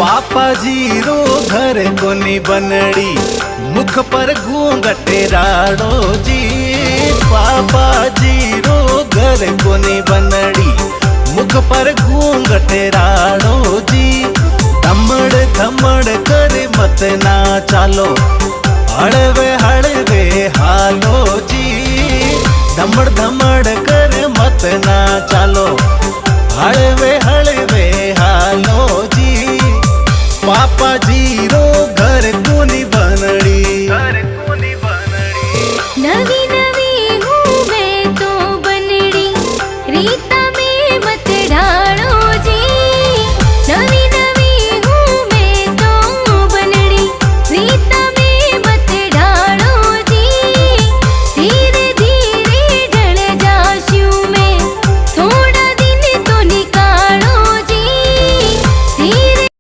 पापाजी रो घर कोनी बनड़ी, मुख पर घूंघटे राड़ो जी। पापाजी रो घर कोनी बनड़ी, मुख पर घूंघटे राड़ो जी। धमड़ धमड़ कर मत ना चालो, हड़वे हड़वे हालो जी। धमड़ धमड़ कर मत ना चालो, हड़वे हड़वे हालो जी। पापाजी रो